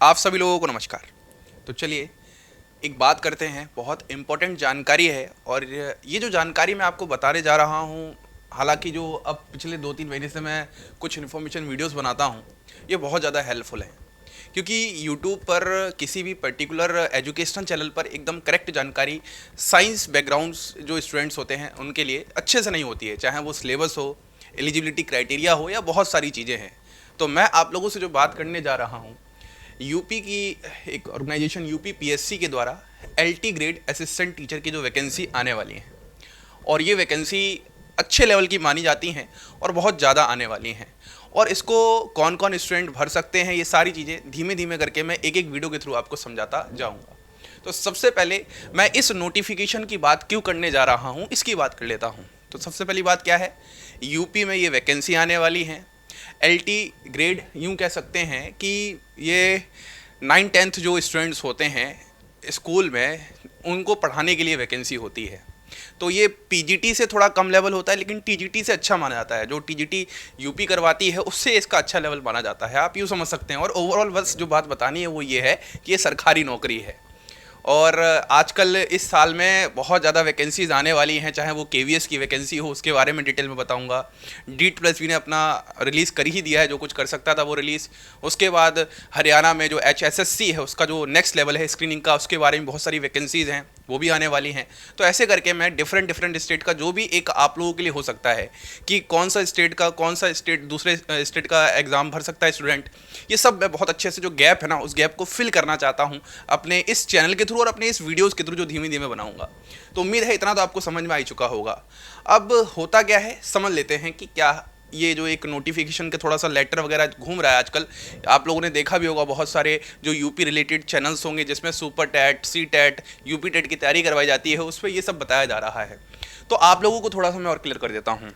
आप सभी लोगों को नमस्कार। तो चलिए एक बात करते हैं, बहुत इम्पोर्टेंट जानकारी है और ये जो जानकारी मैं आपको बताने जा रहा हूँ, हालांकि जो अब पिछले 2-3 महीने से मैं कुछ इन्फॉर्मेशन वीडियोस बनाता हूँ, ये बहुत ज़्यादा हेल्पफुल है क्योंकि यूट्यूब पर किसी भी पर्टिकुलर एजुकेशनल चैनल पर एकदम करेक्ट जानकारी साइंस बैकग्राउंड्स जो स्टूडेंट्स होते हैं उनके लिए अच्छे से नहीं होती है, चाहे वो सिलेबस हो, एलिजिबिलिटी क्राइटेरिया हो या बहुत सारी चीज़ें हैं। तो मैं आप लोगों से जो बात करने जा रहा हूँ, यूपी की एक ऑर्गेनाइजेशन यूपी पीएससी के द्वारा एलटी ग्रेड असिस्टेंट टीचर की जो वैकेंसी आने वाली है और ये वैकेंसी अच्छे लेवल की मानी जाती हैं और बहुत ज़्यादा आने वाली हैं और इसको कौन कौन स्टूडेंट भर सकते हैं, ये सारी चीज़ें धीमे धीमे करके मैं एक एक वीडियो के थ्रू आपको समझाता जाऊंगा। तो सबसे पहले मैं इस नोटिफिकेशन की बात क्यों करने जा रहा हूँ इसकी बात कर लेता हूँ। तो सबसे पहली बात क्या है, यूपी में ये वैकेंसी आने वाली है। एलटी ग्रेड यूँ कह सकते हैं कि ये 9th-10th जो स्टूडेंट्स होते हैं स्कूल में उनको पढ़ाने के लिए वैकेंसी होती है। तो ये पीजीटी से थोड़ा कम लेवल होता है लेकिन टीजीटी से अच्छा माना जाता है। जो टीजीटी यूपी करवाती है उससे इसका अच्छा लेवल माना जाता है, आप यूँ समझ सकते हैं। और ओवरऑल बस जो बात बतानी है वो ये है कि ये सरकारी नौकरी है और आजकल इस साल में बहुत ज़्यादा वैकेंसीज आने वाली हैं, चाहे वो केवीएस की वैकेंसी हो, उसके बारे में डिटेल में बताऊंगा। DEET+V ने अपना रिलीज़ कर ही दिया है, जो कुछ कर सकता था वो रिलीज़। उसके बाद हरियाणा में जो HSSC है उसका जो नेक्स्ट लेवल है स्क्रीनिंग का, उसके बारे में बहुत सारी वैकेंसीज़ हैं, वो भी आने वाली हैं। तो ऐसे करके मैं डिफरेंट स्टेट का जो भी एक आप लोगों के लिए हो सकता है कि कौन सा स्टेट दूसरे स्टेट का एग्ज़ाम भर सकता है स्टूडेंट, ये सब मैं बहुत अच्छे से जो गैप है ना उस गैप को फिल करना चाहता हूँ अपने इस चैनल के थ्रू और अपने इस वीडियोज़ के थ्रू जो धीमे धीमे बनाऊँगा। तो उम्मीद है इतना तो आपको समझ में आ ही चुका होगा। अब होता क्या है समझ लेते हैं कि क्या ये जो एक नोटिफिकेशन के थोड़ा सा लेटर वगैरह घूम रहा है आजकल, आप लोगों ने देखा भी होगा, बहुत सारे जो यूपी रिलेटेड चैनल्स होंगे जिसमें सुपर टैट, सी टैट, यूपी टेट की तैयारी करवाई जाती है, उस पर ये सब बताया जा रहा है। तो आप लोगों को थोड़ा सा मैं और क्लियर कर देता हूँ।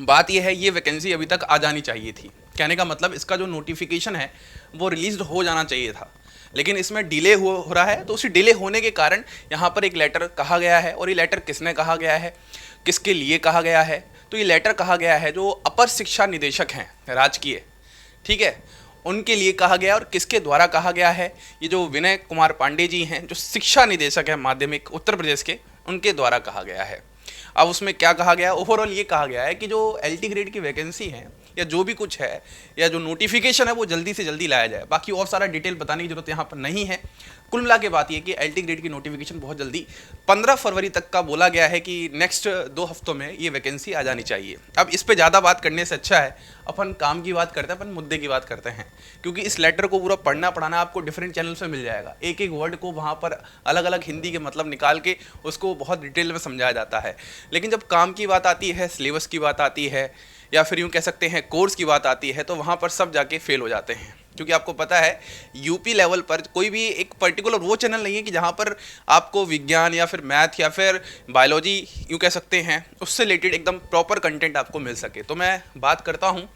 बात यह है, ये वैकेंसी अभी तक आ जानी चाहिए थी। कहने का मतलब इसका जो नोटिफिकेशन है वो रिलीज हो जाना चाहिए था, लेकिन इसमें डिले हो रहा है। तो उसी डिले होने के कारण यहाँ पर एक लेटर कहा गया है। और ये लेटर किसने कहा गया है, किसके लिए कहा गया है? तो ये लेटर कहा गया है जो अपर शिक्षा निदेशक हैं राजकीय, ठीक है, उनके लिए कहा गया। और किसके द्वारा कहा गया है? ये जो विनय कुमार पांडे जी हैं जो शिक्षा निदेशक हैं माध्यमिक उत्तर प्रदेश के, उनके द्वारा कहा गया है। अब उसमें क्या कहा गया है? ओवरऑल ये कहा गया है कि जो एलटी ग्रेड की वैकेंसी है या जो भी कुछ है या जो नोटिफिकेशन है वो जल्दी से जल्दी लाया जाए। बाकी और सारा डिटेल बताने की जरूरत यहाँ पर नहीं है। कुल मिला के बात ये कि एलटी ग्रेड की नोटिफिकेशन बहुत जल्दी 15 फरवरी तक का बोला गया है कि नेक्स्ट 2 हफ्तों में ये वैकेंसी आ जानी चाहिए। अब इस पे ज़्यादा बात करने से अच्छा है अपन काम की बात करते हैं, अपन मुद्दे की बात करते हैं, क्योंकि इस लेटर को पूरा पढ़ना पढ़ाना आपको डिफरेंट चैनल से मिल जाएगा। एक एक वर्ड को वहाँ पर अलग अलग हिंदी के मतलब निकाल के उसको बहुत डिटेल में समझाया जाता है। लेकिन जब काम की बात आती है, सिलेबस की बात आती है या फिर यूँ कह सकते हैं कोर्स की बात आती है, तो वहाँ पर सब जाके फेल हो जाते हैं। क्योंकि आपको पता है यूपी लेवल पर कोई भी एक पर्टिकुलर वो चैनल नहीं है कि जहाँ पर आपको विज्ञान या फिर मैथ या फिर बायोलॉजी यूँ कह सकते हैं उससे रिलेटेड एकदम प्रॉपर कंटेंट आपको मिल सके। तो मैं बात करता हूँ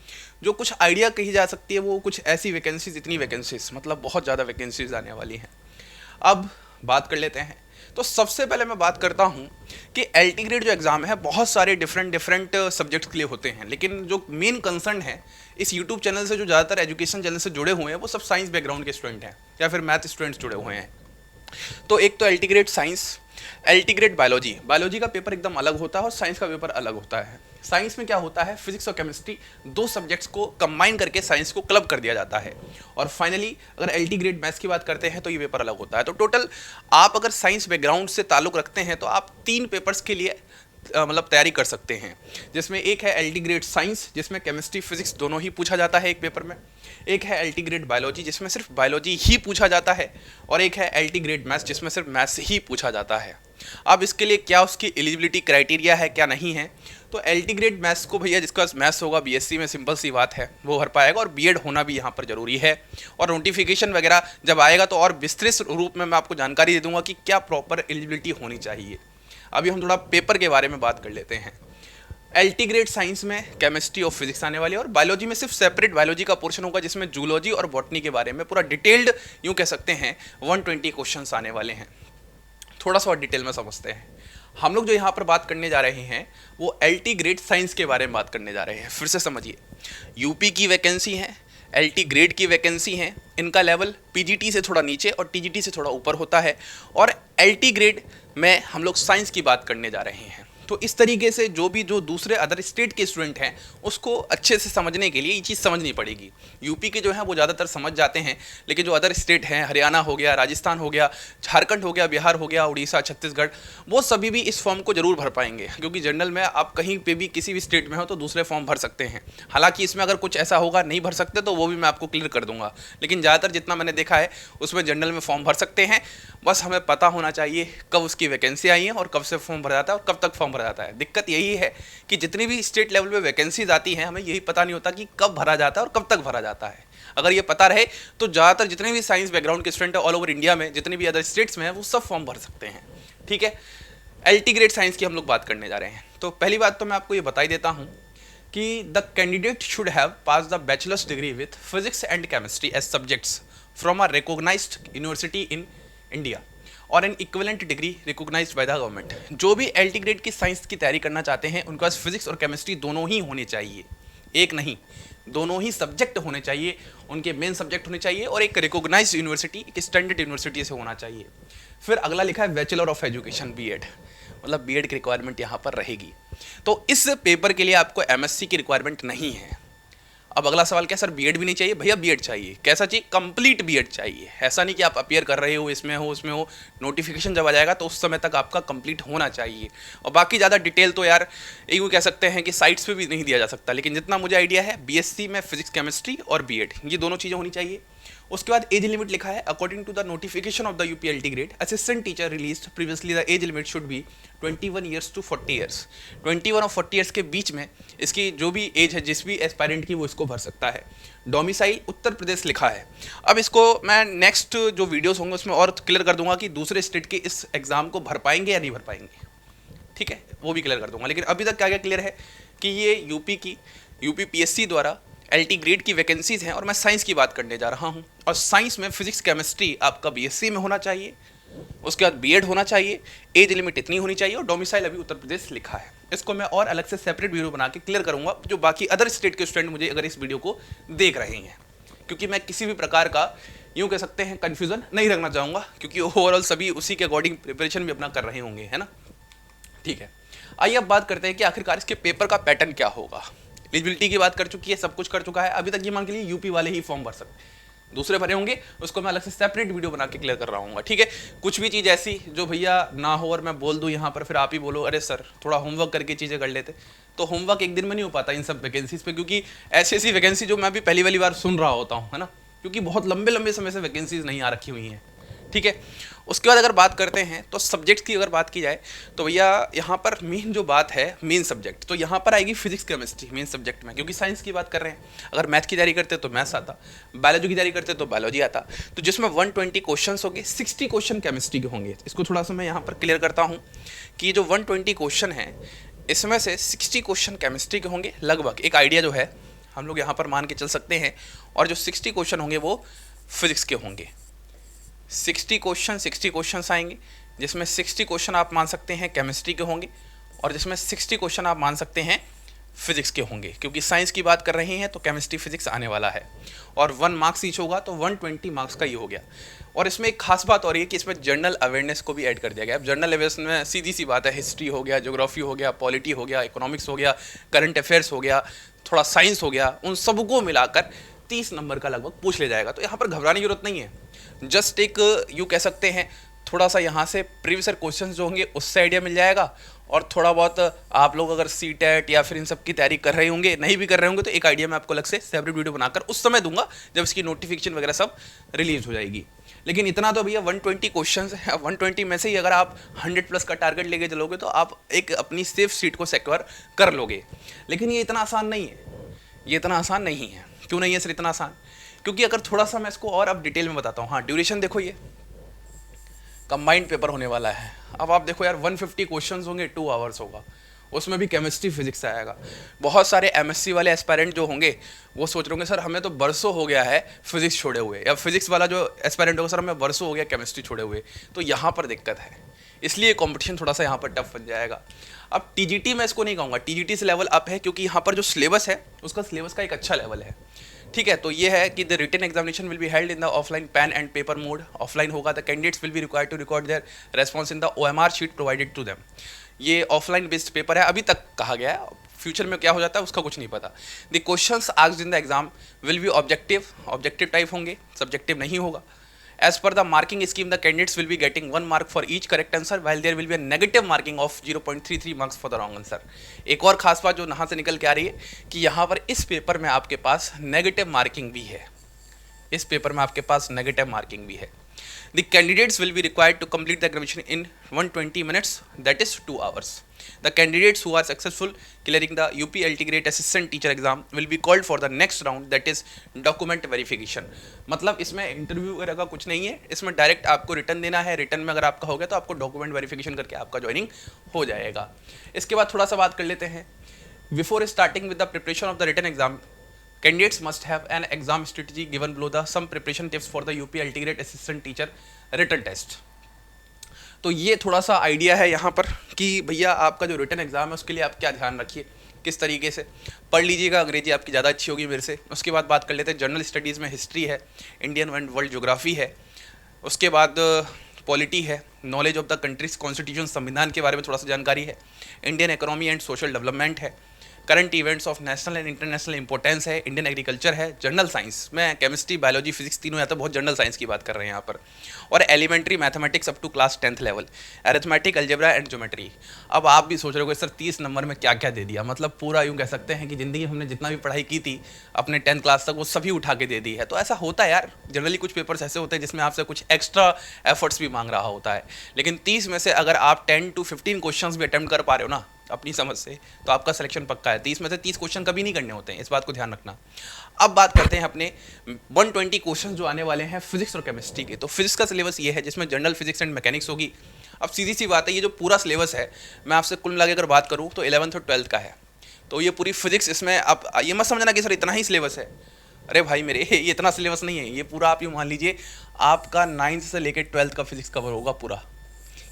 जो कुछ आइडिया कही जा सकती है, वो कुछ ऐसी वैकेंसीज, इतनी वैकेंसीज मतलब बहुत ज़्यादा वैकेंसीज आने वाली हैं। अब बात कर लेते हैं। तो सबसे पहले मैं बात करता हूं कि एलटी ग्रेड जो एग्ज़ाम है बहुत सारे डिफरेंट सब्जेक्ट्स के लिए होते हैं, लेकिन जो मेन कंसर्न है इस यूट्यूब चैनल से, जो ज़्यादातर एजुकेशन चैनल से जुड़े हुए हैं वो सब साइंस बैकग्राउंड के स्टूडेंट हैं या फिर मैथ स्टूडेंट्स जुड़े हुए हैं। तो एक तो LT grade science, LT grade biology. Biology का पेपर एकदम अलग होता है और साइंस का पेपर अलग होता है। साइंस में क्या होता है, फिजिक्स और केमिस्ट्री, 2 सब्जेक्ट्स को कंबाइन करके साइंस को क्लब कर दिया जाता है। और फाइनली अगर एलटी ग्रेड मैथ्स की बात करते हैं तो ये पेपर अलग होता है। तो टोटल आप अगर साइंस बैकग्राउंड से ताल्लुक़ रखते हैं तो आप 3 पेपर्स के लिए मतलब तैयारी कर सकते हैं, जिसमें एक है एलटी ग्रेड साइंस जिसमें केमिस्ट्री फिजिक्स दोनों ही पूछा जाता है एक पेपर में, एक है एलटी ग्रेड बायोलॉजी जिसमें सिर्फ बायोलॉजी ही पूछा जाता है, और एक है एलटी ग्रेड मैथ्स जिसमें सिर्फ मैथ्स ही पूछा जाता है। अब इसके लिए क्या उसकी एलिजिबिलिटी क्राइटेरिया है, क्या नहीं है? तो एलटी ग्रेड मैथ्स को भैया जिसका मैथ्स होगा बीएससी में, सिंपल सी बात है, वो भर पाएगा। और बीएड होना भी यहाँ पर जरूरी है। और नोटिफिकेशन वगैरह जब आएगा तो और विस्तृत रूप में मैं आपको जानकारी दे दूंगा कि क्या प्रॉपर एलिजिबिलिटी होनी चाहिए। अभी हम थोड़ा पेपर के बारे में बात कर लेते हैं। एलटी ग्रेड साइंस में केमिस्ट्री और फिजिक्स आने वाली है और बायोलॉजी में सिर्फ सेपरेट बायोलॉजी का पोर्शन होगा जिसमें जूलॉजी और बॉटनी के बारे में पूरा डिटेल्ड यूँ कह सकते हैं 120 क्वेश्चंस आने वाले हैं। थोड़ा सा और डिटेल में समझते हैं। हम लोग जो यहाँ पर बात करने जा रहे हैं वो एलटी ग्रेड साइंस के बारे में बात करने जा रहे हैं। फिर से समझिए, यूपी की वैकेंसी है, LT ग्रेड की वैकेंसी हैं, इनका लेवल PGT से थोड़ा नीचे और TGT से थोड़ा ऊपर होता है। और LT ग्रेड में हम लोग साइंस की बात करने जा रहे हैं। तो इस तरीके से जो दूसरे अदर स्टेट के स्टूडेंट हैं उसको अच्छे से समझने के लिए ये चीज़ समझनी पड़ेगी। यूपी के जो हैं वो ज़्यादातर समझ जाते हैं, लेकिन जो अदर स्टेट हैं, हरियाणा हो गया, राजस्थान हो गया, झारखंड हो गया, बिहार हो गया, उड़ीसा, छत्तीसगढ़, वो सभी भी इस फॉर्म को जरूर भर पाएंगे, क्योंकि जनरल में आप कहीं पे भी किसी भी स्टेट में हो तो दूसरे फॉर्म भर सकते हैं। हालांकि इसमें अगर कुछ ऐसा होगा नहीं भर सकते तो वो भी मैं आपको क्लियर कर दूंगा, लेकिन ज़्यादातर जितना मैंने देखा है उसमें जनरल में फॉर्म भर सकते हैं। बस हमें पता होना चाहिए कब उसकी वैकेंसी आई है और कब से फॉर्म भरा जाता है और कब तक फॉर्म भरा जाता है। दिक्कत यही है कि जितनी भी स्टेट लेवल पे वैकेंसीज आती हैं हमें यही पता नहीं होता कि कब भरा जाता है और कब तक भरा जाता है। अगर ये पता रहे तो ज़्यादातर जितने भी साइंस बैकग्राउंड के स्टूडेंट ऑल ओवर इंडिया में, जितने भी अदर स्टेट्स में हैं, वो सब फॉर्म भर सकते हैं। ठीक है, LT ग्रेड साइंस की हम लोग बात करने जा रहे हैं। तो पहली बात तो मैं आपको ये बता ही देता हूँ कि the candidate should have pass the bachelors degree with physics and chemistry as subjects from a recognised university in India और an equivalent degree recognised by the government. जो भी LT ग्रेड की साइंस की तैयारी करना चाहते हैं उनके पास फिजिक्स और केमिस्ट्री दोनों ही होने चाहिए, एक नहीं, दोनों ही सब्जेक्ट होने चाहिए, उनके मेन सब्जेक्ट होने चाहिए और एक रिकॉग्नाइज्ड यूनिवर्सिटी, एक स्टैंडर्ड यूनिवर्सिटी से होना चाहिए। फिर अगला लिखा है बैचलर ऑफ एजुकेशन B.Ed, मतलब B.Ed की रिक्वायरमेंट यहाँ पर रहेगी। तो इस पेपर के लिए आपको MSc की रिक्वायरमेंट नहीं है। अब अगला सवाल क्या, सर B.Ed भी नहीं चाहिए? भैया B.Ed चाहिए। कैसा चाहिए? कंप्लीट B.Ed चाहिए। ऐसा नहीं कि आप अपीयर कर रहे हो, इसमें हो उसमें हो, नोटिफिकेशन जब आ जाएगा तो उस समय तक आपका कंप्लीट होना चाहिए। और बाकी ज़्यादा डिटेल तो यार एक कह सकते हैं कि साइट्स पे भी नहीं दिया जा सकता, लेकिन जितना मुझे आइडिया है BSc में फिजिक्स केमिस्ट्री और B.Ed ये दोनों चीज़ें होनी चाहिए। उसके बाद एज लिमिट लिखा है according to the notification of the UP LT grade assistant teacher released previously the age limit should be 21 years to 40 years. 21 और 40 ईयर्स के बीच में इसकी जो भी एज है जिस भी एस्पायरेंट की वो इसको भर सकता है। डोमिसाइल उत्तर प्रदेश लिखा है। अब इसको मैं नेक्स्ट जो वीडियोस होंगे उसमें और क्लियर कर दूंगा कि दूसरे स्टेट के इस एग्जाम को भर पाएंगे या नहीं भर पाएंगे। ठीक है, वो भी क्लियर कर दूंगा, लेकिन अभी तक क्या क्या क्लियर है कि ये यूपी PSC द्वारा LT ग्रेड की वैकेंसीज हैं और मैं साइंस की बात करने जा रहा हूं। और साइंस में फिजिक्स केमिस्ट्री आपका BSc में होना चाहिए, उसके बाद B.Ed होना चाहिए, एज लिमिट इतनी होनी चाहिए और डोमिसाइल अभी उत्तर प्रदेश लिखा है। इसको मैं और अलग से सेपरेट वीडियो बना के क्लियर करूंगा जो बाकी अदर स्टेट के स्टूडेंट मुझे अगर इस वीडियो को देख रहे हैं, क्योंकि मैं किसी भी प्रकार का यूँ कह सकते हैं कन्फ्यूजन नहीं रखना चाहूँगा, क्योंकि ओवरऑल सभी उसी के अकॉर्डिंग प्रिपरेशन भी अपना कर रहे होंगे, है ना। ठीक है, आइए अब बात करते हैं कि आखिरकार इसके पेपर का पैटर्न क्या होगा। एलिजिबिलिटी की बात कर चुकी है, सब कुछ कर चुका है। अभी तक ये मान के लिए यूपी वाले ही फॉर्म भर सकते हैं, दूसरे भरे होंगे उसको मैं अलग से सेपरेट वीडियो बना के क्लियर कर रहा हूँ। ठीक है, कुछ भी चीज़ ऐसी जो भैया ना हो और मैं बोल दूँ यहाँ पर, फिर आप ही बोलो अरे सर थोड़ा होमवर्क करके चीज़ें कर लेते, तो होमवर्क एक दिन में नहीं हो पाता इन सब वैकेंसीज पे, क्योंकि ऐसी ऐसी वैकेंसी जो मैं भी पहली वाली बार सुन रहा होता हूँ, है ना, क्योंकि बहुत लंबे लंबे समय से वैकेंसीज नहीं आ रखी हुई हैं। ठीक है, उसके बाद अगर बात करते हैं तो सब्जेक्ट्स की अगर बात की जाए तो भैया यहाँ पर मेन जो बात है मेन सब्जेक्ट, तो यहाँ पर आएगी फिजिक्स केमिस्ट्री मेन सब्जेक्ट में, क्योंकि साइंस की बात कर रहे हैं। अगर मैथ की तैयारी करते तो मैथ्स आता, बायोलॉजी की तैयारी करते तो बायोलॉजी आता। तो जिसमें 120 क्वेश्चन होंगे, 60 क्वेश्चन केमिस्ट्री के होंगे। इसको थोड़ा सा मैं यहाँ पर क्लियर करता हूँ कि जो 120 क्वेश्चन है इसमें से 60 क्वेश्चन केमिस्ट्री के होंगे लगभग, एक आइडिया जो है हम लोग यहाँ पर मान के चल सकते हैं। और जो 60 क्वेश्चन होंगे वो फिजिक्स के होंगे। 60 क्वेश्चन आएंगे, जिसमें 60 क्वेश्चन आप मान सकते हैं केमिस्ट्री के होंगे और जिसमें 60 क्वेश्चन आप मान सकते हैं फिजिक्स के होंगे, क्योंकि साइंस की बात कर रहे हैं तो केमिस्ट्री फिजिक्स आने वाला है। और 1 मार्क्स ईच होगा, तो 120 मार्क्स का ये हो गया। और इसमें एक खास बात और ये कि इसमें जनरल अवेयरनेस को भी ऐड कर दिया गया। अब जनरल अवेयरनेस में सीधी सी बात है, हिस्ट्री हो गया, ज्योग्राफी हो गया, पॉलिटी हो गया, इकोनॉमिक्स हो गया, करंट अफेयर्स हो गया, थोड़ा साइंस हो गया, उन सबको मिलाकर 30 नंबर का लगभग पूछ ले जाएगा। तो यहाँ पर घबराने की जरूरत नहीं है, जस्ट एक यूँ कह सकते हैं थोड़ा सा यहाँ से प्रीवियस क्वेश्चंस जो होंगे उससे आइडिया मिल जाएगा। और थोड़ा बहुत आप लोग अगर CTET या फिर इन सब की तैयारी कर रहे होंगे, नहीं भी कर रहे होंगे, तो एक आइडिया मैं आपको अलग से सेपरेट वीडियो बनाकर उस समय दूंगा जब इसकी नोटिफिकेशन वगैरह सब रिलीज हो जाएगी। लेकिन इतना तो भैया 120 क्वेश्चन है, 120 में से ही अगर आप 100+ का टारगेट लेके चलोगे तो आप एक अपनी सेफ सीट को सिक्योर कर लोगे। लेकिन ये इतना आसान नहीं है, ये इतना आसान नहीं है। क्यों नहीं है सर इतना आसान? क्योंकि अगर थोड़ा सा मैं इसको और अब डिटेल में बताता हूँ। हाँ, ड्यूरेशन देखो, ये कंबाइंड पेपर होने वाला है। अब आप देखो यार 150 क्वेश्चंस होंगे, 2 आवर्स होगा, उसमें भी केमिस्ट्री फिजिक्स आएगा। बहुत सारे MSc वाले एस्पायरेंट जो होंगे वो सोच रहे होंगे सर हमें तो बरसों हो गया है फिजिक्स छोड़े हुए, या फिजिक्स वाला जो एस्पायरेंट होगा सर हमें बरसों हो गया केमिस्ट्री छोड़े हुए। तो यहाँ पर दिक्कत है, इसलिए कंपटीशन थोड़ा सा यहाँ पर टफ बन जाएगा। अब TGT मैं इसको नहीं कहूँगा, TGT से लेवल अप है, क्योंकि यहाँ पर जो सिलेबस है उसका सिलेबस का एक अच्छा लेवल है। ठीक है, तो ये है कि the written examination will be held in the offline pen and paper mode. Offline होगा, the candidates will be required to record their response in the OMR sheet provided to them. ये offline based paper है, अभी तक कहा गया है, future में क्या हो जाता है उसका कुछ नहीं पता। The questions asked in the exam will be objective type होंगे, सब्जेक्टिव नहीं होगा। As per the marking scheme, the candidates will be getting 1 mark for each correct answer, while there will be a negative marking of 0.33 marks for the wrong answer. एक और खास बात जो यहाँ से निकल के आ रही है कि यहाँ पर इस पेपर में आपके पास नेगेटिव मार्किंग भी है, इस पेपर में आपके पास नेगेटिव मार्किंग भी है। The candidates will be required to complete the examination in 120 minutes, that is 2 hours. The candidates who are successful clearing the UPLT grade assistant teacher exam will be called for the next round, that is document verification. मतलब इसमें interview वगैरह का कुछ नहीं है, इसमें direct आपको return देना है। रिटर्न में अगर आपका हो गया तो आपको डॉक्यूमेंट वेरिफिकेशन करके आपका ज्वाइनिंग हो जाएगा। इसके बाद थोड़ा सा बात कर लेते हैं, before starting with the preparation of the written exam, candidates must have an exam strategy given below the some preparation tips for the UPLT grade assistant teacher written test. तो ये थोड़ा सा आइडिया है यहाँ पर कि भैया आपका जो रिटन एग्जाम है उसके लिए आप क्या ध्यान रखिए, किस तरीके से पढ़ लीजिएगा। अंग्रेजी आपकी ज़्यादा अच्छी होगी मेरे से। उसके बाद बात कर लेते हैं जनरल स्टडीज़ में हिस्ट्री है, इंडियन एंड वर्ल्ड ज्योग्राफी है, उसके बाद पॉलिटी है, knowledge of the countries constitution संविधान के बारे में थोड़ा सा जानकारी है, Indian economy and social development है, current events of national and international importance है, इंडियन एग्रीकल्चर है, जनरल साइंस में केमिस्ट्री बायोलॉजी फिजिक्स तीनों है, तो बहुत जनरल साइंस की बात कर रहे हैं यहाँ पर, और elementary mathematics up to class 10th level, arithmetic algebra and geometry. अब आप भी सोच रहे हो सर 30 नंबर में क्या क्या दे दिया, मतलब पूरा यूँ कह सकते हैं कि ज़िंदगी में हमने जितना भी पढ़ाई की थी अपने 10th क्लास तक वो सभी उठा के दे दी है। तो ऐसा होता है यार, जनरली कुछ पेपर्स ऐसे होते हैं जिसमें आपसे कुछ एक्स्ट्रा एफर्ट्स भी मांग रहा होता है, लेकिन 30 में से अगर आप 10 to 15 क्वेश्चंस भी अटेम्प्ट कर पा रहे हो ना अपनी समझ से, तो आपका सिलेक्शन पक्का है। 30 में से 30 क्वेश्चन कभी नहीं करने होते हैं, इस बात को ध्यान रखना। अब बात करते हैं अपने 120 क्वेश्चन जो आने वाले हैं फिजिक्स और केमिस्ट्री के। तो फिजिक्स का सिलेबस ये है जिसमें जनरल फिजिक्स एंड मैकेनिक्स होगी। अब सीधी सी बात है, ये जो पूरा सिलेबस है मैं आपसे कुल मिला के अगर बात करूँ तो 11th और 12th का है। तो ये पूरी फिजिक्स, इसमें आप ये मत समझना कि सर इतना ही सिलेबस है, अरे भाई मेरे ये इतना सिलेबस नहीं है। ये पूरा आप यूँ मान लीजिए आपका 9th से लेकर 12th का फिजिक्स कवर होगा पूरा,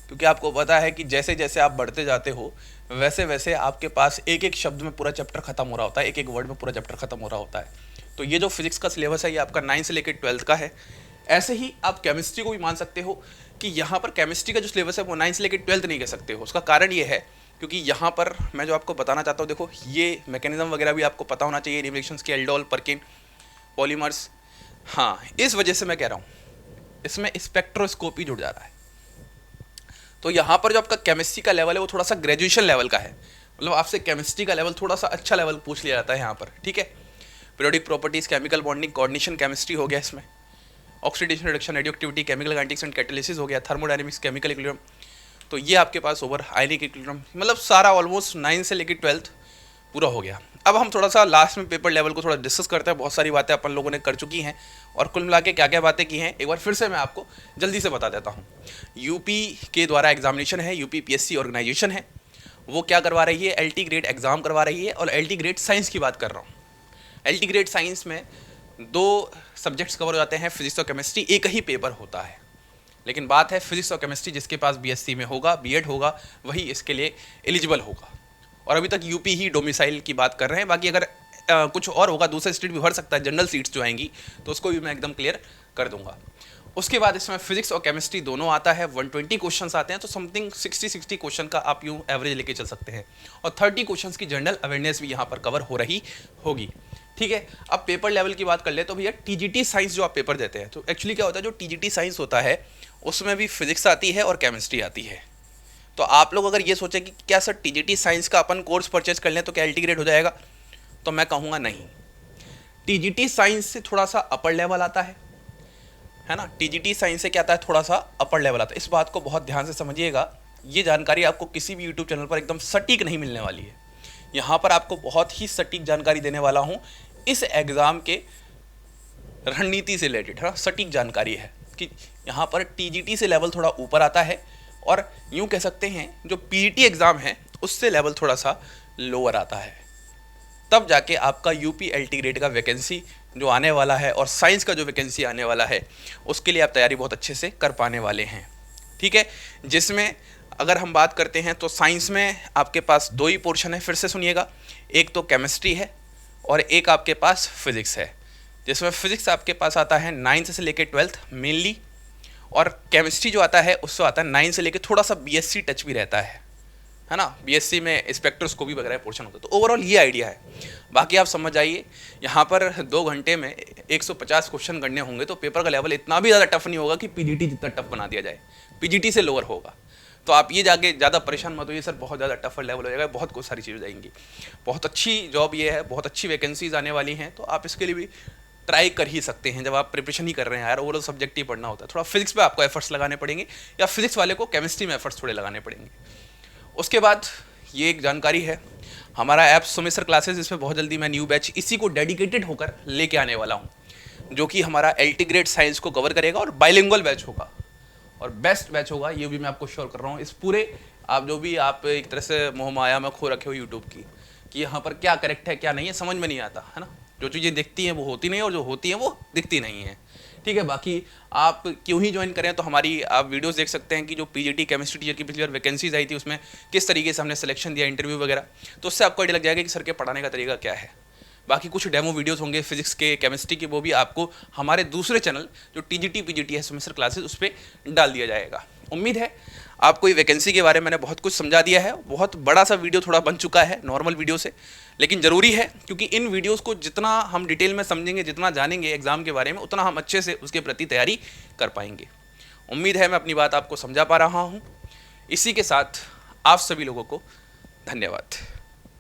क्योंकि आपको पता है कि जैसे जैसे आप बढ़ते जाते हो वैसे वैसे आपके पास एक एक शब्द में पूरा चैप्टर खत्म हो रहा होता है, एक एक वर्ड में पूरा चैप्टर खत्म हो रहा होता है। तो ये जो फिजिक्स का सिलेबस है ये आपका 9 से लेकर 12th का है। ऐसे ही आप केमिस्ट्री को भी मान सकते हो कि यहाँ पर केमिस्ट्री का जो सिलेबस है वो 9 से लेकर 12th नहीं कह सकते हो। उसका कारण ये है क्योंकि यहाँ पर मैं जो आपको बताना चाहता हूँ, देखो ये मैकेनिज्म वगैरह भी आपको पता होना चाहिए, रिएक्शंस के एल्डोल, परकिन, पॉलीमर्स। हाँ, इस वजह से मैं कह रहा हूँ इसमें स्पेक्ट्रोस्कोपी जुड़ जा रहा है। तो यहाँ पर जो आपका केमिस्ट्री का लेवल है वो थोड़ा सा ग्रेजुएशन लेवल का है, मतलब आपसे केमिस्ट्री का लेवल थोड़ा सा अच्छा लेवल पूछ लिया जाता है यहाँ पर, ठीक है। Periodic properties, chemical bonding, coordination chemistry हो गया, इसमें oxidation reduction, radioactivity, chemical kinetics and catalysis हो गया, थर्मोडायनेमिक्स, केमिकल इक्विलिब्रियम। तो ये आपके पास ओवर आयनिक इक्विलिब्रियम, मतलब सारा ऑलमोस्ट 9 से लेकर 12th पूरा हो गया। अब हम थोड़ा सा लास्ट में पेपर लेवल को थोड़ा डिस्कस करते हैं। बहुत सारी बातें अपन लोगों ने कर चुकी हैं और कुल मिला के क्या क्या बातें की हैं एक बार फिर से मैं आपको जल्दी से बता देता हूँ। यूपी के द्वारा एग्जामिनेशन है, यूपी पीएससी ऑर्गेनाइजेशन है, वो क्या करवा रही है, LT ग्रेड एग्जाम करवा रही है। और LT ग्रेड साइंस की बात कर रहा हूँ। LT ग्रेड साइंस में 2 सब्जेक्ट्स कवर हो जाते हैं, फिजिक्स और केमिस्ट्री, एक ही पेपर होता है। लेकिन बात है फिजिक्स और केमिस्ट्री जिसके पास BSc में होगा, B.Ed होगा, वही इसके लिए एलिजिबल होगा। और अभी तक यूपी ही डोमिसाइल की बात कर रहे हैं, बाकी अगर कुछ और होगा, दूसरा स्टेट भी भर सकता है, जनरल सीट्स जो आएंगी तो उसको भी मैं एकदम क्लियर कर दूंगा। उसके बाद इसमें फिजिक्स और केमिस्ट्री दोनों आता है, 120 क्वेश्चंस आते हैं, तो समथिंग 60 क्वेश्चन का आप यूँ एवरेज लेके चल सकते हैं। और 30 क्वेश्चंस की जनरल अवेयरनेस भी यहाँ पर कवर हो रही होगी, ठीक है। अब पेपर लेवल की बात कर ले तो भैया TGT साइंस जो आप पेपर देते हैं, तो एक्चुअली क्या होता है, जो TGT साइंस होता है उसमें भी फिजिक्स आती है और केमिस्ट्री आती है। तो आप लोग अगर ये सोचें कि क्या सर TGT साइंस का अपन कोर्स परचेज कर लें तो क्या LT ग्रेड हो जाएगा, तो मैं कहूँगा नहीं। TGT साइंस से थोड़ा सा अपर लेवल आता है ना, TGT साइंस से क्या आता है, थोड़ा सा अपर लेवल आता है। इस बात को बहुत ध्यान से समझिएगा, ये जानकारी आपको किसी भी यूट्यूब चैनल पर एकदम सटीक नहीं मिलने वाली है। यहाँ पर आपको बहुत ही सटीक जानकारी देने वाला हूँ इस एग्ज़ाम के रणनीति से रिलेटेड, है ना, सटीक जानकारी है कि यहाँ पर TGT से लेवल थोड़ा ऊपर आता है और यूँ कह सकते हैं जो PET एग्ज़ाम है उससे लेवल थोड़ा सा लोअर आता है। तब जाके आपका यूपी LT ग्रेड का वैकेंसी जो आने वाला है और साइंस का जो वैकेंसी आने वाला है उसके लिए आप तैयारी बहुत अच्छे से कर पाने वाले हैं, ठीक है। जिसमें अगर हम बात करते हैं तो साइंस में आपके पास 2 ही पोर्शन है, फिर से सुनिएगा, एक तो केमिस्ट्री है और एक आपके पास फिजिक्स है। जिसमें फिजिक्स आपके पास आता है 9th से लेकर 12th मेनली, और केमिस्ट्री जो आता है उससे आता है 9 से लेकर थोड़ा सा बीएससी टच भी रहता है ना। बीएससी में स्पेक्ट्रोस्कोपी वगैरह पोर्शन होता है। तो ओवरऑल ये आइडिया है। बाकी आप समझ जाइए, यहाँ पर 2 घंटे में 150 क्वेश्चन करने होंगे तो पेपर का लेवल इतना भी ज़्यादा टफ नहीं होगा कि पीजीटी जितना टफ बना दिया जाए, पीजीटी से लोअर होगा। तो आप ये जाके ज़्यादा परेशान मत होइए सर बहुत ज़्यादा टफर लेवल हो जाएगा, बहुत कुछ सारी चीज़ें हो जाएंगी। बहुत अच्छी जॉब ये है, बहुत अच्छी वैकेंसीज आने वाली हैं, तो आप इसके लिए भी ट्राई कर ही सकते हैं। जब आप प्रिपरेशन ही कर रहे हैं यार, ओवरऑल सब्जेक्ट ही पढ़ना होता है, थोड़ा फिजिक्स पे आपको एफर्ट्स लगाने पड़ेंगे, या फिजिक्स वाले को केमिस्ट्री में एफर्ट्स थोड़े लगाने पड़ेंगे। उसके बाद ये एक जानकारी है, हमारा ऐप सुमित क्लासेस, इसमें बहुत जल्दी मैं न्यू बैच इसी को डेडिकेटेड होकर लेके आने वाला हूँ, जो कि हमारा एल्टी ग्रेड साइंस को कवर करेगा और बाइलिंगुअल बैच होगा और बेस्ट बैच होगा, ये भी मैं आपको श्योर कर रहा हूँ। इस पूरे आप जो भी आप एक तरह से मोह माया में खो रखे हो यूट्यूब की, कि यहाँ पर क्या करेक्ट है क्या नहीं है समझ में नहीं आता है ना। जो चीज़ें दिखती हैं वो होती नहीं है, और जो होती हैं वो दिखती नहीं है, ठीक है। बाकी आप क्यों ही ज्वाइन करें, तो हमारी आप वीडियोस देख सकते हैं कि जो पीजीटी केमिस्ट्री टीचर की पिछली बार वैकेंसीज आई थी उसमें किस तरीके से हमने सिलेक्शन दिया, इंटरव्यू वगैरह, तो उससे आपको आइडिया लग जाएगा कि सर के पढ़ाने का तरीका क्या है। बाकी कुछ डेमो वीडियोस होंगे फिजिक्स के केमिस्ट्री के, वो भी आपको हमारे दूसरे चैनल जो टीजीटी पीजीटी है सुमित क्लासेस, उस पर डाल दिया जाएगा। उम्मीद है आपको ये वैकेंसी के बारे में मैंने बहुत कुछ समझा दिया है। बहुत बड़ा सा वीडियो थोड़ा बन चुका है नॉर्मल वीडियो से, लेकिन ज़रूरी है क्योंकि इन वीडियोस को जितना हम डिटेल में समझेंगे, जितना जानेंगे एग्जाम के बारे में, उतना हम अच्छे से उसके प्रति तैयारी कर पाएंगे। उम्मीद है मैं अपनी बात आपको समझा पा रहा हूँ। इसी के साथ आप सभी लोगों को धन्यवाद।